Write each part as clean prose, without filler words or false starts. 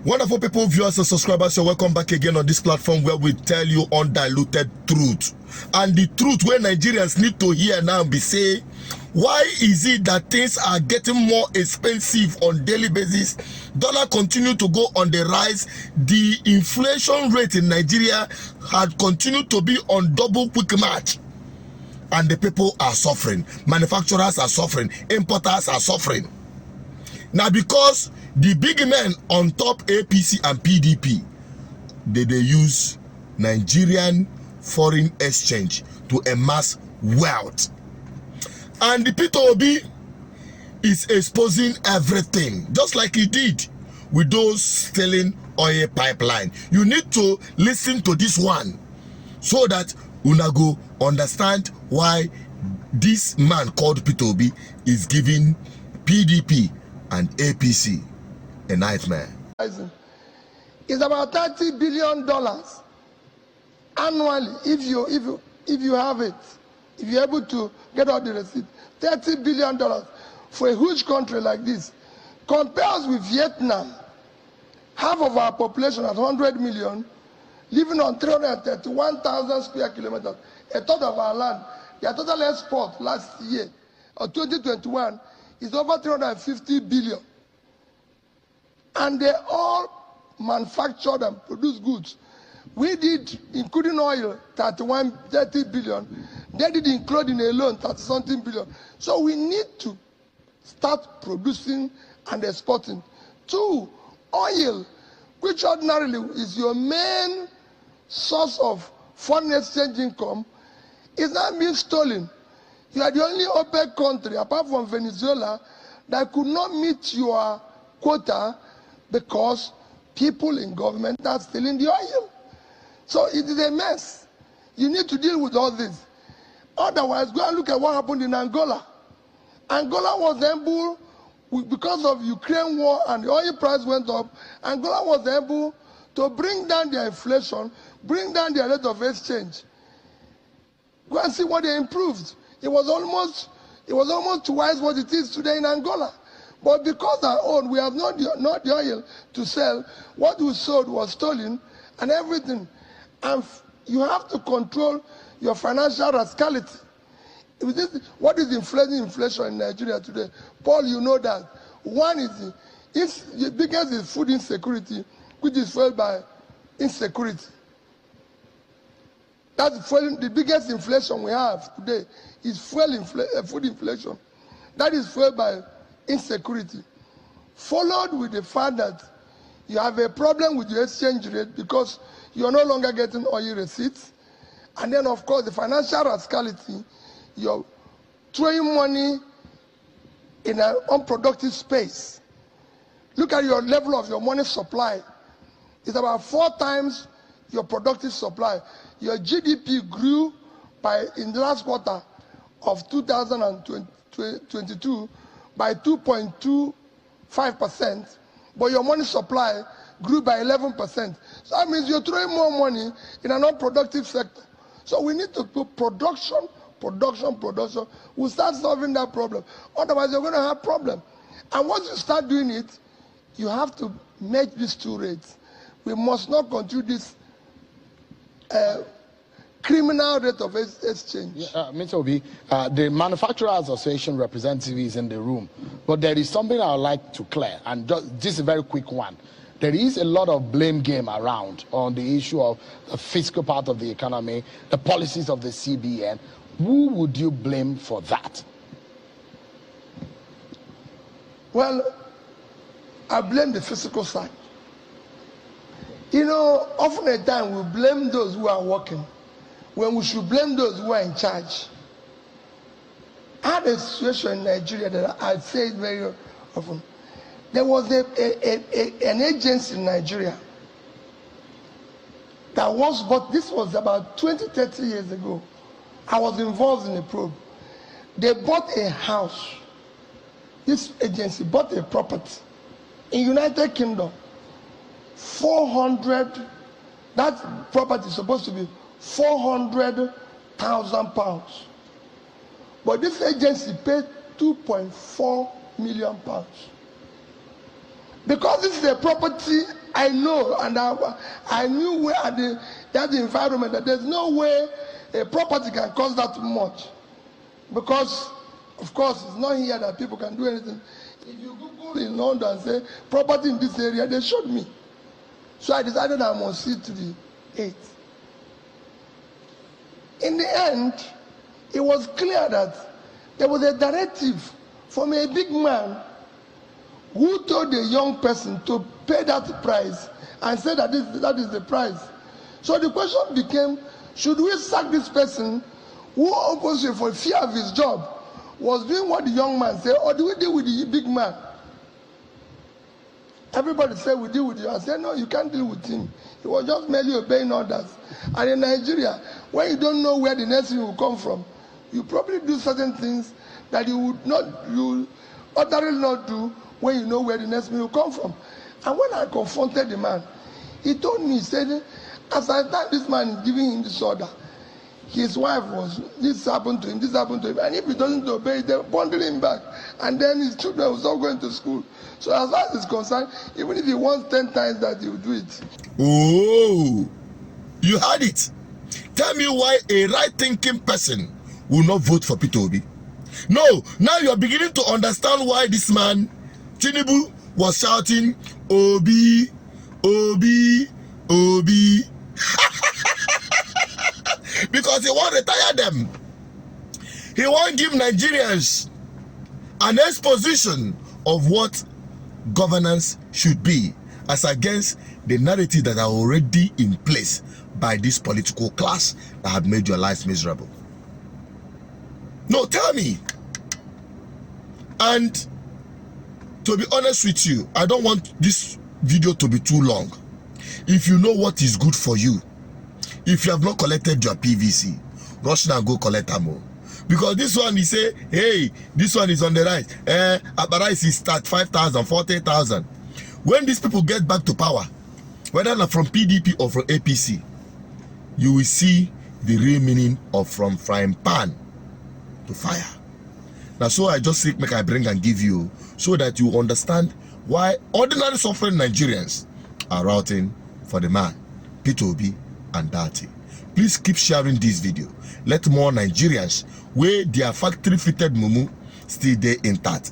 Wonderful people, viewers and subscribers, you're welcome back again on this platform where we tell you undiluted truth. And the truth where Nigerians need to hear now be say, why is it that things are getting more expensive on daily basis? Dollar continue to go on the rise. The inflation rate in Nigeria had continued to be on double quick march. And the people are suffering. Manufacturers are suffering. Importers are suffering. Now because the big men on top APC and PDP, they use Nigerian foreign exchange to amass wealth. And the P2OB is exposing everything, just like he did with those stealing oil pipeline. You need to listen to this one so that una go understand why this man called P2OB is giving PDP and APC a nightmare. It's about $30 billion annually if you have it, if you're able to get out the receipt. $30 billion for a huge country like this compares with Vietnam. Half of our population at 100 million living on 331,000 square kilometers, a third of our land. Their total export last year or 2021 is over 350 billion. And they all manufactured and produced goods. We did, including oil, 30 billion. They did, including alone, 30-something billion. So we need to start producing and exporting. 2, oil, which ordinarily is your main source of foreign exchange income, is now being stolen. You are the only OPEC country, apart from Venezuela, that could not meet your quota because people in government are stealing the oil. So it is a mess. You need to deal with all this. Otherwise, go and look at what happened in Angola. Angola was able, because of Ukraine war and the oil price went up, Angola was able to bring down their inflation, bring down their rate of exchange. Go and see what they improved. It was almost twice what it is today in Angola. But because our own, we have not the oil to sell. What we sold was stolen and everything. And you have to control your financial rascality. What is inflation in Nigeria today? Paul, you know that. One is, the biggest is food insecurity, which is fueled by insecurity. That's the biggest inflation we have today is food inflation. That is fueled by insecurity, followed with the fact that you have a problem with your exchange rate because you are no longer getting oil receipts. And then, of course, the financial rascality, you're throwing money in an unproductive space. Look at your level of your money supply. It's about 4 times your productive supply. Your GDP grew in the last quarter of 2022 by 2.25%, but your money supply grew by 11%. So that means you're throwing more money in an unproductive sector. So we need to put production. We'll start solving that problem. Otherwise, you're going to have problem. And once you start doing it, you have to make these 2 rates. We must not continue this criminal rate of exchange. Mr. Obi, the Manufacturers Association representative is in the room, but there is something I would like to clear, and just a very quick one. There is a lot of blame game around on the issue of the fiscal part of the economy, the policies of the CBN. Who would you blame for that? Well, I blame the fiscal side. You know, often at times we blame those who are working when we should blame those who are in charge. I had a situation in Nigeria that I say it very often. There was an agency in Nigeria that was, but this was about 20-30 years ago. I was involved in a probe. They bought a house. This agency bought a property in United Kingdom. 400, that property is supposed to be 400,000 pounds. But this agency paid 2.4 million pounds. Because this is a property I know, and I knew where that environment, that there's no way a property can cost that much. Because, of course, it's not here that people can do anything. If you Google in London and say, property in this area, they showed me. So I decided I must see to the 8th. In the end, it was clear that there was a directive from a big man who told a young person to pay that price and said that that is the price. So the question became, should we sack this person who, obviously for fear of his job, was doing what the young man said, or do we deal with the big man? Everybody said we deal with you. I said, no, you can't deal with him. He was just merely obeying orders. And in Nigeria, when you don't know where the next thing will come from, you probably do certain things that you ordinarily not do when you know where the next meal will come from. And when I confronted the man, he told me, he said, as I thought this man is giving him this order, his wife was, this happened to him, and if he doesn't obey, they'll bundle him back. And then his children will start going to school. So as far as it's concerned, even if he wants 10 times that, he will do it. Oh, you heard it. Tell me why a right-thinking person will not vote for Peter Obi. No, now you are beginning to understand why this man, Tinubu, was shouting, Obi, Obi, Obi. Because he won't retire them. He won't give Nigerians an exposition of what governance should be, as against the narrative that are already in place by this political class that have made your lives miserable. No, tell me. And to be honest with you, I don't want this video to be too long. If you know what is good for you, if you have not collected your PVC, rush now, go collect them. Because this one, he say, hey, this one is on the rise. Rice is start 5,000, 40,000. When these people get back to power, whether not from PDP or from APC, you will see the real meaning of from frying pan to fire. Now, so I just think make I bring and give you, so that you understand why ordinary suffering Nigerians are routing for the man, Peter Obi and Dati. Please keep sharing this video. Let more Nigerians, where their factory fitted mumu still there intact,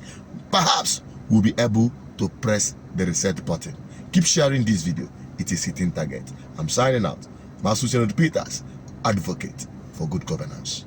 perhaps will be able to press the reset button. Keep sharing this video. It is hitting target. I'm signing out. Masuceno Peters, advocate for good governance.